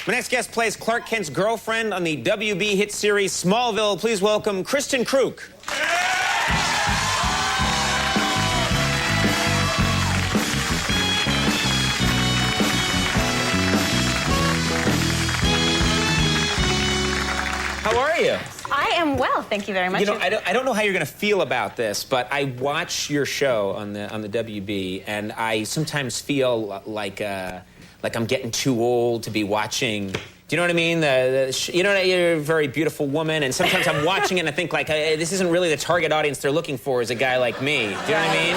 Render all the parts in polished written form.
My next guest plays Clark Kent's girlfriend on the WB hit series Smallville. Please welcome Kristin Kreuk. How are you? I am well, thank you very much. You know, I don't know how you're going to feel about this, but I watch your show on the WB, and I sometimes feel like I'm getting too old to be watching. Do you know what I mean? You know, you're a very beautiful woman, and sometimes I'm watching it and I think, like, this isn't really the target audience they're looking for is a guy like me. Do you know what I mean?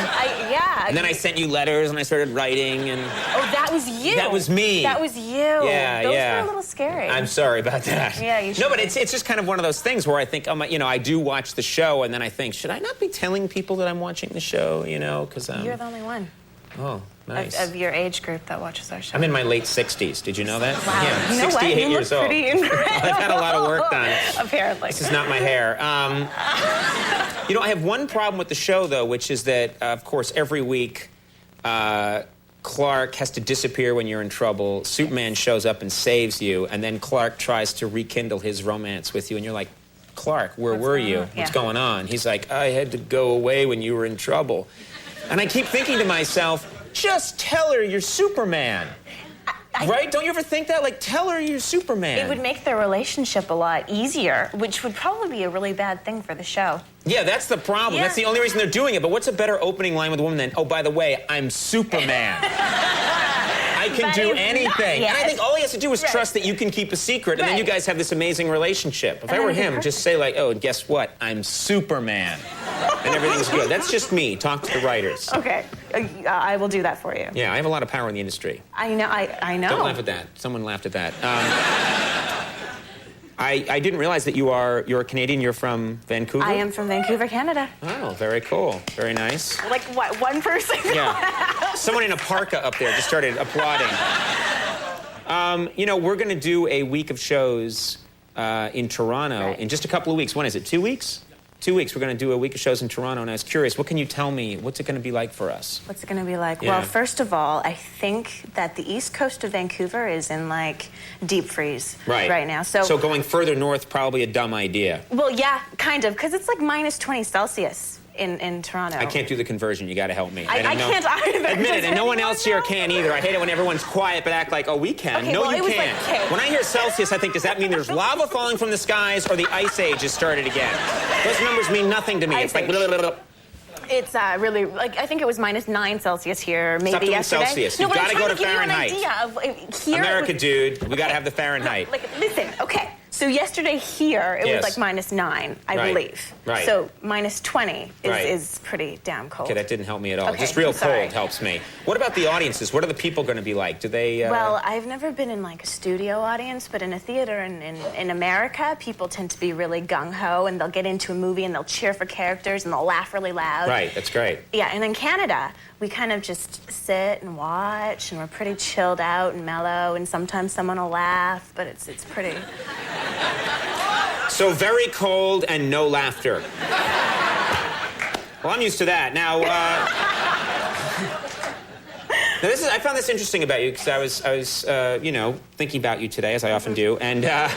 Yeah. And then I sent you letters and I started writing and... Oh, that was you. That was me. That was you. Yeah, Those yeah. were a little scary. I'm sorry about that. Yeah, you should. No, but it's just kind of one of those things where I think, you know, I do watch the show and then I think, should I not be telling people that I'm watching the show, you know? Because You're the only one. Oh, nice. Of your age group that watches our show. I'm in my late 60s. Did you know that? Wow. Yeah, You know 68 what? You years look old. pretty incredible. I've had a lot of work done. Apparently. This is not my hair. You know, I have one problem with the show, though, which is that, of course, every week, Clark has to disappear when you're in trouble. Superman shows up and saves you, and then Clark tries to rekindle his romance with you, and you're like, Clark, where were you? What's going on? He's like, I had to go away when you were in trouble. And I keep thinking to myself, just tell her you're Superman. Right? Don't you ever think that? Like, tell her you're Superman. It would make their relationship a lot easier, which would probably be a really bad thing for the show. Yeah, that's the problem. Yeah. That's the only reason they're doing it. But what's a better opening line with a woman than, oh, by the way, I'm Superman. I can do anything. And I think all he has to do is trust that you can keep a secret, and then you guys have this amazing relationship. If I were him, just say, like, oh, guess what? I'm Superman. And everything's good. That's just me. Talk to the writers. Okay. I will do that for you. Yeah, I have a lot of power in the industry. I know. I know. Don't laugh at that. Someone laughed at that. I didn't realize that you're a Canadian. You're from Vancouver? I am from Vancouver, Canada. Oh, very cool. Very nice. Like, what, one person? Yeah. Someone in a parka up there just started applauding. You know, we're going to do a week of shows in Toronto in just a couple of weeks. When is it? 2 weeks? 2 weeks. We're going to do a week of shows in Toronto, and I was curious, what can you tell me? What's it going to be like for us? What's it going to be like? Yeah. Well, first of all, I think that the east coast of Vancouver is in, like, deep freeze right now. So going further north, probably a dumb idea. Well, yeah, kind of, because it's like minus 20 Celsius in Toronto. I can't do the conversion. You got to help me. I can't either. Admit it, and no one else here can either. I hate it when everyone's quiet but act like, oh, we can. Okay, No, well, you can't. Like, okay. When I hear Celsius, I think, does that mean there's lava falling from the skies or the Ice Age has started again? Those numbers mean nothing to me. It's like... It's really, like, I think it was minus 9 Celsius here, maybe Stop doing yesterday. Celsius. You've got to go to Fahrenheit. Give you an idea of here. America, dude. We got to have the Fahrenheit. Like, listen, okay. So yesterday here, it was like minus 9, I believe. Right. So minus 20 is pretty damn cold. Okay, that didn't help me at all. Okay, just real cold helps me. What about the audiences? What are the people going to be like? Do they... Well, I've never been in, like, a studio audience, but in a theater in America, people tend to be really gung-ho, and they'll get into a movie, and they'll cheer for characters, and they'll laugh really loud. Right, that's great. Yeah, and in Canada, we kind of just sit and watch, and we're pretty chilled out and mellow, and sometimes someone will laugh, but it's pretty... So very cold and no laughter. Well, I'm used to that. Now, I found this interesting about you because I was you know, thinking about you today, as I often do, and well,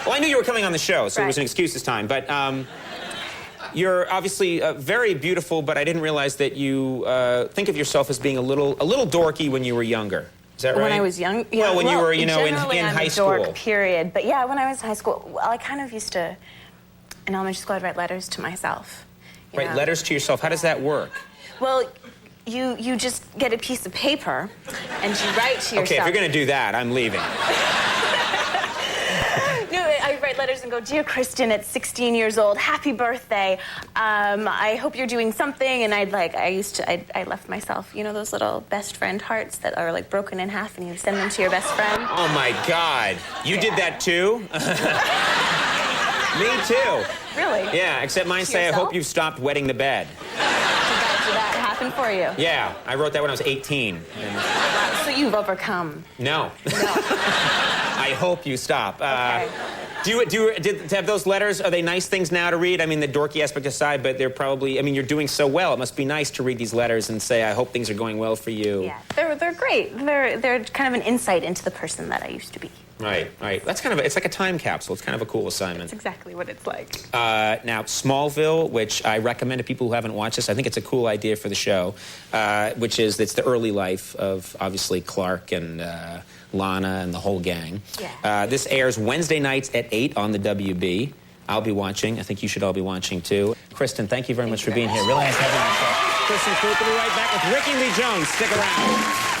I knew you were coming on the show, so it was an excuse this time. But you're obviously very beautiful, but I didn't realize that you think of yourself as being a little dorky when you were younger. Is that right? When I was young? Yeah, well, when you were, you know, in high school. Dork, period. But yeah, when I was in high school, well, I kind of used to, in elementary school, I'd write letters to myself. Write letters to yourself? How does that work? Well, you just get a piece of paper and you write to yourself. Okay, if you're going to do that, I'm leaving. No, I write letters and go, Dear Kristin, at 16 years old, happy birthday. I hope you're doing something. And I left myself, you know, those little best friend hearts that are like broken in half and you send them to your best friend. Oh my God. You did that too? Me too. Really? Yeah, except mine say, I hope you've stopped wetting the bed. Did that happen for you? Yeah, I wrote that when I was 18. So you've overcome. No. No. I hope you stop. Okay. Have those letters, are they nice things now to read? I mean, the dorky aspect aside, but they're probably, I mean, you're doing so well. It must be nice to read these letters and say, I hope things are going well for you. Yeah, they're great. They're kind of an insight into the person that I used to be. Right. That's kind of, it's like a time capsule. It's kind of a cool assignment. That's exactly what it's like. Now, Smallville, which I recommend to people who haven't watched this. I think it's a cool idea for the show, which is, it's the early life of, obviously, Clark and Lana and the whole gang. Yeah. This airs Wednesday nights at 8 on the WB. I'll be watching. I think you should all be watching, too. Kristin, thank you very much for being here. Really nice having you on the show. Kristin Kreuk will be right back with Ricky Lee Jones. Stick around.